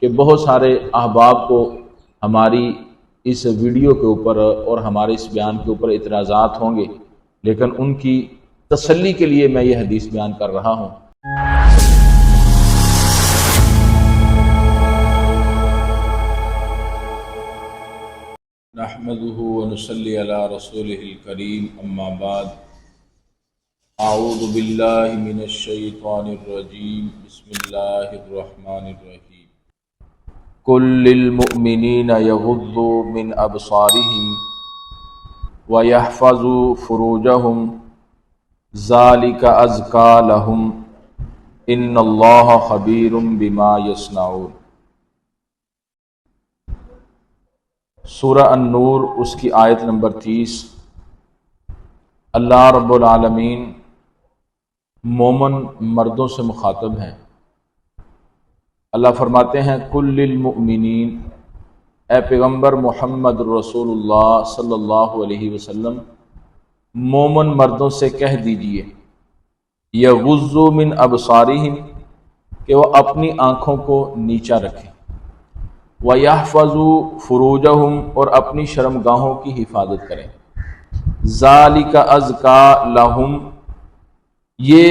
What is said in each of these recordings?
کہ بہت سارے احباب کو ہماری اس ویڈیو کے اوپر اور ہمارے اس بیان کے اوپر اعتراضات ہوں گے، لیکن ان کی تسلی کے لیے میں یہ حدیث بیان کر رہا ہوں۔ نحمده ونصلي على رسوله الكريم، اما بعد، اعوذ باللہ من الشیطان الرجیم، بسم اللہ الرحمن الرحیم۔ قل للمؤمنین یغضوا من ابصارهم ویحفظوا فروجهم ذلک ازکیٰ لہم ان اللہ خبیر بما یصنعون۔ سورہ النور، اس کی آیت نمبر 30۔ اللہ رب العالمین مومن مردوں سے مخاطب ہیں۔ اللہ فرماتے ہیں کل للمؤمنین، اے پیغمبر محمد رسول اللہ صلی اللہ علیہ وسلم مومن مردوں سے کہہ دیجئے، یغضوا من ابصارہم، کہ وہ اپنی آنکھوں کو نیچا رکھیں، وَيَحْفَظُوا فُرُوجَهُمْ، اور اپنی شرمگاہوں کی حفاظت کریں، ذَلِكَ أَزْكَىٰ لَهُمْ، یہ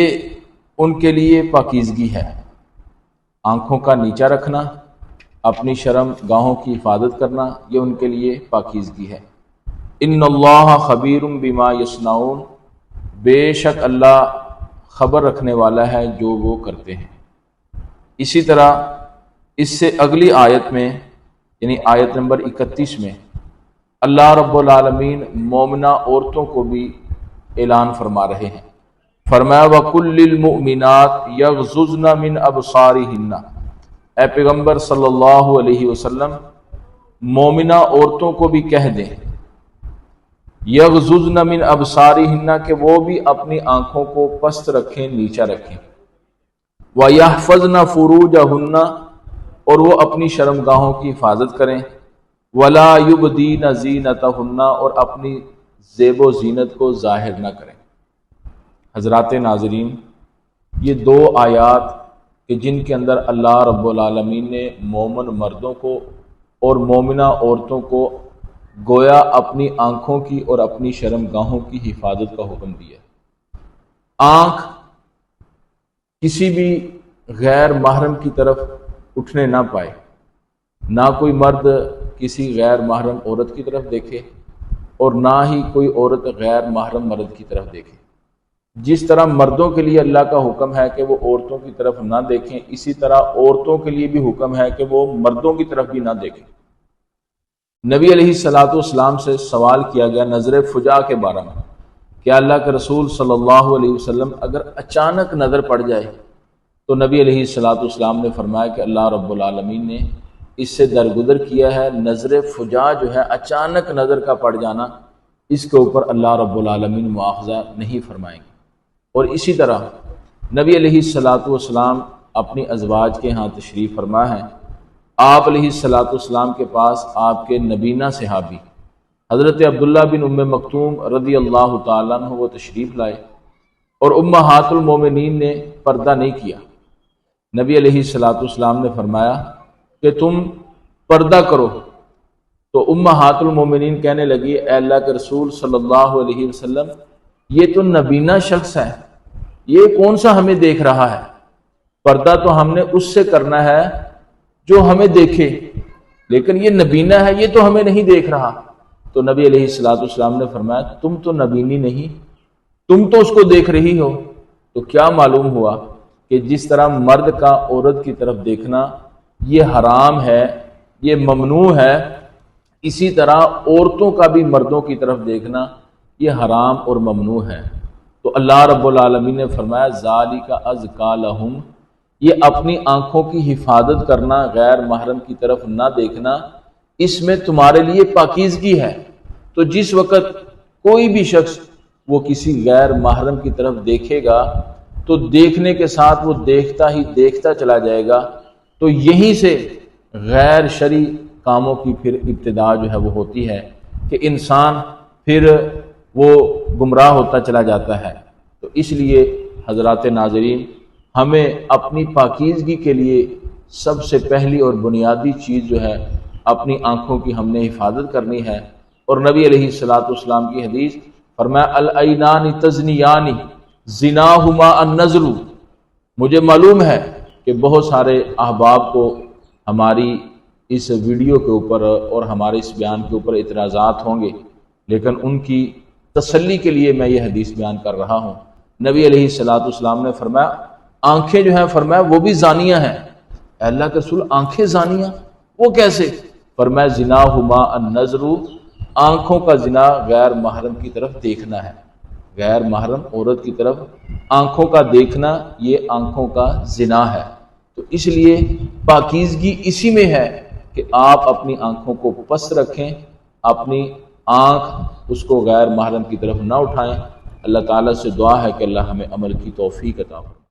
ان کے لیے پاکیزگی ہے۔ آنکھوں کا نیچا رکھنا، اپنی شرمگاہوں کی حفاظت کرنا، یہ ان کے لیے پاکیزگی ہے۔ إِنَّ اللَّهَ خَبِيرٌ بِمَا يَصْنَعُونَ، بے شک اللہ خبر رکھنے والا ہے جو وہ کرتے ہیں۔ اسی طرح اس سے اگلی آیت میں، یعنی آیت نمبر 31 میں، اللہ رب العالمین مومنہ عورتوں کو بھی اعلان فرما رہے ہیں۔ فرمایا وَقُلْ لِلْمُؤْمِنَاتِ يَغْضُضْنَ مِنْ أَبْصَارِهِنَّ، اے پیغمبر صلی اللہ علیہ وسلم مومنہ عورتوں کو بھی کہہ دیں، يَغْضُضْنَ مِنْ أَبْصَارِهِنَّ، کہ وہ بھی اپنی آنکھوں کو پست رکھیں، نیچا رکھیں، وَيَحْفَظْنَ فُرُوجَهُنَّ، اور وہ اپنی شرمگاہوں کی حفاظت کریں، وَلَا يُبْدِينَ زِينَتَهُنَّ، اور اپنی زیب و زینت کو ظاہر نہ کریں۔ حضرات ناظرین، یہ دو آیات کہ جن کے اندر اللہ رب العالمین نے مومن مردوں کو اور مومنہ عورتوں کو گویا اپنی آنکھوں کی اور اپنی شرمگاہوں کی حفاظت کا حکم دیا۔ آنکھ کسی بھی غیر محرم کی طرف اٹھنے نہ پائے، نہ کوئی مرد کسی غیر محرم عورت کی طرف دیکھے اور نہ ہی کوئی عورت غیر محرم مرد کی طرف دیکھے۔ جس طرح مردوں کے لیے اللہ کا حکم ہے کہ وہ عورتوں کی طرف نہ دیکھیں، اسی طرح عورتوں کے لیے بھی حکم ہے کہ وہ مردوں کی طرف بھی نہ دیکھیں۔ نبی علیہ الصلوۃ والسلام سے سوال کیا گیا نظر فجاء کے بارے میں کہ اللہ کے رسول صلی اللہ علیہ وسلم اگر اچانک نظر پڑ جائے، تو نبی علیہ الصلوۃ والسلام نے فرمایا کہ اللہ رب العالمین نے اس سے درگزر کیا ہے۔ نظر فجاء جو ہے، اچانک نظر کا پڑ جانا، اس کے اوپر اللہ رب العالمین مواخذہ نہیں فرمائیں گے۔ اور اسی طرح نبی علیہ الصلوۃ والسلام اپنی ازواج کے ہاں تشریف فرما ہیں۔ آپ علیہ الصلوۃ والسلام کے پاس آپ کے نبینہ صحابی حضرت عبداللہ بن ام مکتوم رضی اللہ تعالیٰ عنہ وہ تشریف لائے، اور امہات المومنین نے پردہ نہیں کیا۔ نبی علیہ الصلوۃ والسلام نے فرمایا کہ تم پردہ کرو، تو امہات المومنین کہنے لگی اے اللہ کے رسول صلی اللہ علیہ وسلم، یہ تو نبینہ شخص ہے، یہ کون سا ہمیں دیکھ رہا ہے؟ پردہ تو ہم نے اس سے کرنا ہے جو ہمیں دیکھے، لیکن یہ نبینہ ہے، یہ تو ہمیں نہیں دیکھ رہا۔ تو نبی علیہ الصلوۃ والسلام نے فرمایا تم تو نبینی نہیں، تم تو اس کو دیکھ رہی ہو۔ تو کیا معلوم ہوا کہ جس طرح مرد کا عورت کی طرف دیکھنا یہ حرام ہے، یہ ممنوع ہے، اسی طرح عورتوں کا بھی مردوں کی طرف دیکھنا یہ حرام اور ممنوع ہے۔ تو اللہ رب العالمین نے فرمایا ذالک ازکیٰ لہم، یہ اپنی آنکھوں کی حفاظت کرنا، غیر محرم کی طرف نہ دیکھنا، اس میں تمہارے لیے پاکیزگی ہے۔ تو جس وقت کوئی بھی شخص وہ کسی غیر محرم کی طرف دیکھے گا تو دیکھنے کے ساتھ وہ دیکھتا ہی دیکھتا چلا جائے گا، تو یہیں سے غیر شرعی کاموں کی پھر ابتدا جو ہے وہ ہوتی ہے کہ انسان پھر وہ گمراہ ہوتا چلا جاتا ہے۔ تو اس لیے حضرات ناظرین، ہمیں اپنی پاکیزگی کے لیے سب سے پہلی اور بنیادی چیز جو ہے اپنی آنکھوں کی ہم نے حفاظت کرنی ہے۔ اور نبی علیہ الصلوۃ والسلام کی حدیث فرمایا العینان تزنیان زناہما النظر۔ مجھے معلوم ہے کہ بہت سارے احباب کو ہماری اس ویڈیو کے اوپر اور ہمارے اس بیان کے اوپر اعتراضات ہوں گے، لیکن ان کی تسلی کے لیے میں یہ حدیث بیان کر رہا ہوں۔ نبی علیہ الصلوۃ والسلام نے فرمایا آنکھیں جو ہیں، فرمایا وہ بھی زانیہ ہیں۔ اے اللہ کے رسول، آنکھیں زانیہ وہ کیسے؟ فرمایا زناہما النظر، آنکھوں کا زنا غیر محرم کی طرف دیکھنا ہے، غیر محرم عورت کی طرف آنکھوں کا دیکھنا، یہ آنکھوں کا زنا ہے۔ تو اس لیے پاکیزگی اسی میں ہے کہ آپ اپنی آنکھوں کو پست رکھیں، اپنی آنکھ اس کو غیر محرم کی طرف نہ اٹھائیں۔ اللہ تعالیٰ سے دعا ہے کہ اللہ ہمیں عمل کی توفیق عطا فرمائے۔